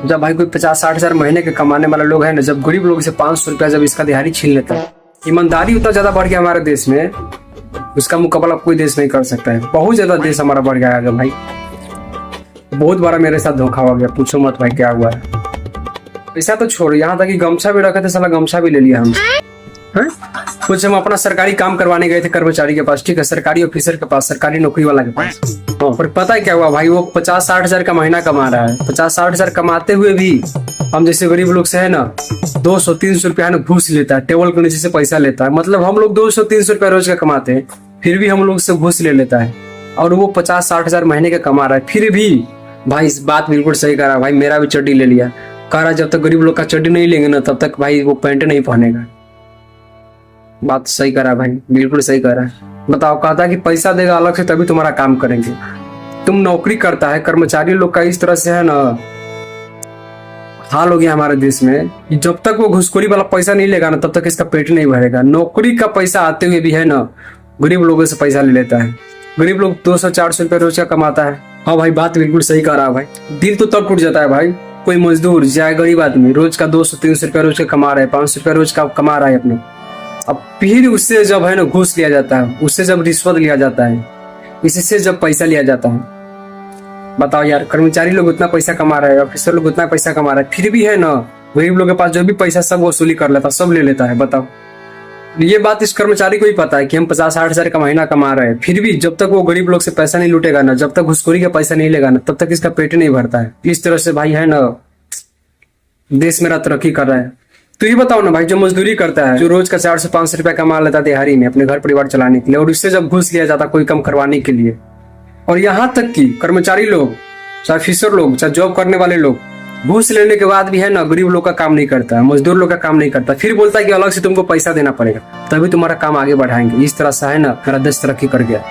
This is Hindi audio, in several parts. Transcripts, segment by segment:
जब भाई कोई 50-60 हजार महीने के कमाने वाला लोग है ना, जब गरीब लोग से 500 रुपया जब इसका दिहाड़ी छीन लेता है, ईमानदारी उतना ज्यादा बढ़ गया हमारे देश में, उसका मुकाबला कोई देश नहीं कर सकता है। बहुत ज्यादा देश हमारा बढ़ गया है भाई। बहुत बार मेरे साथ धोखा हो गया, पूछो मत भाई क्या हुआ है। पैसा तो छोड़ो, यहाँ तक कि गमछा भी रखे थे, साला गमछा भी ले लिया हम। कुछ हम अपना सरकारी काम करवाने गए थे कर्मचारी के पास, ठीक है, सरकारी ऑफिसर के पास, सरकारी नौकरी वाला के पास। पर पता है क्या हुआ भाई, वो 50-60 हजार का महीना कमा रहा है। 50-60 हजार कमाते हुए भी हम जैसे गरीब लोग से है ना 200-300 रुपया ना घूस लेता है, टेबल के नीचे से पैसा लेता है। मतलब हम लोग 200-300 रुपया रोज का कमाते हैं, फिर भी हम लोग से घूस ले लेता है। और वो 50-60 हजार महीने का कमा रहा है, फिर भी भाई इस बात बिल्कुल सही कह रहा भाई। मेरा भी चड्डी ले लिया, कह रहा जब तक गरीब लोग का चड्डी नहीं लेंगे ना तब तक भाई वो पैंट नहीं पहनेगा। बात सही करा भाई, बिल्कुल सही करा। बताओ, कहता कि पैसा देगा अलग से तभी तुम्हारा काम करेंगे। तुम नौकरी करता है, कर्मचारी लोग का इस तरह से है ना हाल हो गया हमारे देश में, जब तक वो घुसखोरी वाला पैसा नहीं लेगा ना तब तक इसका पेट नहीं भरेगा। नौकरी का पैसा आते हुए भी है ना गरीब लोगों से पैसा ले लेता है। गरीब लोग 200-400 रुपये रोज का कमाता है। हाँ भाई, बात बिल्कुल सही कह रहा है भाई। दिल तो तब टूट जाता है भाई, कोई मजदूर चाहे गरीब आदमी रोज का 200-300 रुपया रोज का कमा रहा है, 500 रुपया रोज का कमा रहा है अपने, अब फिर उससे जब है ना घूस लिया जाता है, उससे जब रिश्वत लिया जाता है, इससे जब पैसा लिया जाता है। बताओ यार, कर्मचारी लोग उतना पैसा कमा रहे हैं, ऑफिसर लोग उतना पैसा कमा रहे हैं, फिर भी है ना गरीब लोग के पास जो भी पैसा सब वसूली कर लेता, सब ले लेता है। बताओ, ये बात इस कर्मचारी को ही पता है कि हम 50-60 हजार का महीना कमा रहे हैं, फिर भी जब तक वो गरीब लोग से पैसा नहीं लूटेगा ना, जब तक घुसखोरी का पैसा नहीं लेगा ना, तब तक इसका पेट नहीं भरता है। इस तरह से भाई है ना देश मेरा तरक्की कर रहा है। तो ये बताओ ना भाई, जो मजदूरी करता है, जो रोज का 400-500 रुपया कमा लेता है दिहाड़ी में अपने घर परिवार चलाने के लिए, और उससे जब घूस लिया जाता कोई काम करवाने के लिए, और यहाँ तक कि कर्मचारी लोग, चाहे ऑफिसर लोग, चाहे जॉब करने वाले लोग, घूस लेने के बाद भी है ना गरीब लोग का काम नहीं करता है, मजदूर लोग का काम नहीं करता, फिर बोलता है कि अलग से तुमको पैसा देना पड़ेगा तभी तुम्हारा काम आगे बढ़ाएंगे। इस तरह से है ना मेरा देश तरक्की कर गया।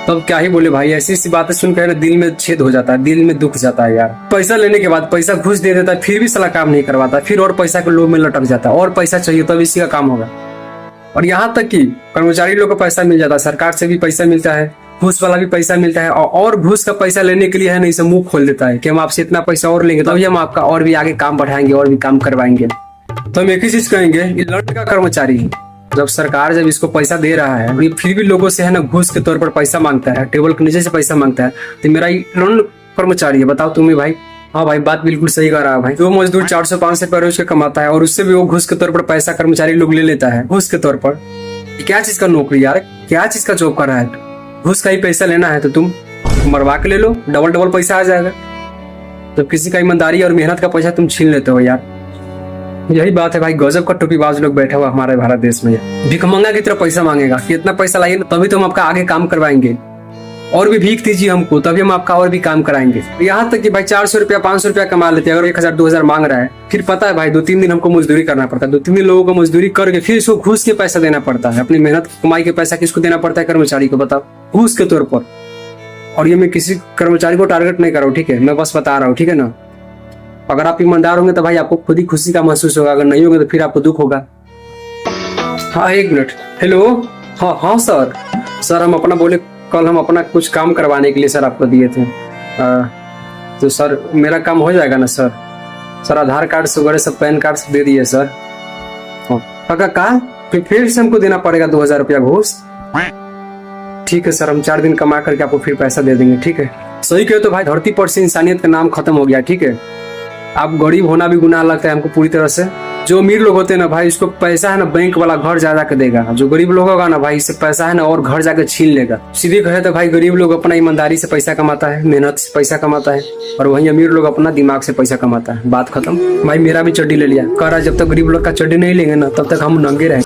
तब क्या ही बोले भाई, ऐसी ऐसी बातें सुनकर ना दिल में छेद हो जाता है, दिल में दुख जाता है यार। पैसा लेने के बाद पैसा घूस दे देता है, फिर भी साला काम नहीं करवाता, फिर और पैसा के लोभ में लटक जाता है, और पैसा चाहिए तब इसी का काम होगा। और यहाँ तक कि कर्मचारी लोग को पैसा मिल जाता है, सरकार से भी पैसा मिलता है, घूस वाला भी पैसा मिलता है, और घूस का पैसा लेने के लिए है ना इसे मुंह खोल देता है कि हम आपसे इतना पैसा और लेंगे तभी हम आपका और भी आगे काम बढ़ाएंगे और भी काम करवाएंगे। तो हम एक ही चीज कहेंगे, ये लड़का कर्मचारी है, जब सरकार जब इसको पैसा दे रहा है ये फिर भी लोगों से है ना घूस के तौर पर पैसा मांगता है, टेबल के नीचे से पैसा मांगता है, तो मेरा लोन कर्मचारी है। बताओ तुम्हें भाई। हाँ भाई, बात बिल्कुल सही कर रहा है भाई। जो मजदूर 400-500 रुपये रोज का कमाता है और उससे भी वो घूस के तौर पर पैसा कर्मचारी लोग ले लेता है घूस के तौर पर। क्या चीज का नौकरी यार, क्या चीज का जॉब कर रहा है? घूस का ही पैसा लेना है तो तुम मरवा के ले लो, डबल पैसा आ जाएगा। जब किसी का ईमानदारी और मेहनत का पैसा तुम छीन लेते हो यार। यही बात है भाई, गजब का टोपीबाज लोग बैठा हुआ हमारे भारत देश में। भिखमंगा की तरह पैसा मांगेगा कि इतना पैसा लाइए तभी तो हम आपका आगे काम करवाएंगे, और भी भीख दीजिए हमको तभी हम आपका और भी काम कराएंगे। यहाँ तक कि भाई 400 रुपया 500 रुपया कमा लेते हैं, अगर 1000-2000 मांग रहा है, फिर पता है भाई 2-3 दिन हमको मजदूरी करना पड़ता है, 2-3 दिन लोगों को मजदूरी करके फिर इसको घूस के पैसा देना पड़ता है। अपनी मेहनत कमाई के पैसा किसको देना पड़ता है? कर्मचारी को। बताओ, घूस के तौर पर। और ये मैं किसी कर्मचारी को टारगेट नहीं कर रहा हूँ, ठीक है, मैं बस बता रहा हूँ, ठीक है ना। अगर आप ईमानदार होंगे तो भाई आपको खुद ही खुशी का महसूस होगा, अगर नहीं होंगे तो फिर आपको दुख होगा। हाँ, एक मिनट। हेलो। हाँ सर हम अपना बोले, कल हम अपना कुछ काम करवाने के लिए सर आपको दिए थे, तो सर मेरा काम हो जाएगा ना सर? सर आधार कार्ड से वगैरह सब पैन कार्ड से दे दिए सर। कहा फिर से हमको देना पड़ेगा 2000 रुपया घूस? ठीक है सर, हम 4 दिन कमा करके आपको फिर पैसा दे देंगे, ठीक है। सही कहे तो भाई धरती पर से इंसानियत का नाम खत्म हो गया, ठीक है। आप गरीब होना भी गुनाह लगता है हमको पूरी तरह से। जो अमीर लोग होते हैं ना भाई, इसको पैसा है ना बैंक वाला घर जा के देगा, जो गरीब लोग होगा ना भाई इससे पैसा है ना और घर जाके छीन लेगा। सीधे कहे तो भाई गरीब लोग अपना ईमानदारी से पैसा कमाता है, मेहनत से पैसा कमाता है, और वहीं अमीर लोग अपना दिमाग से पैसा कमाता है। बात खत्म। भाई मेरा भी चड्डी ले लिया, कह रहा जब तक गरीब लोग का चड्डी नहीं लेंगे ना तब तक हम नंगे रहेंगे।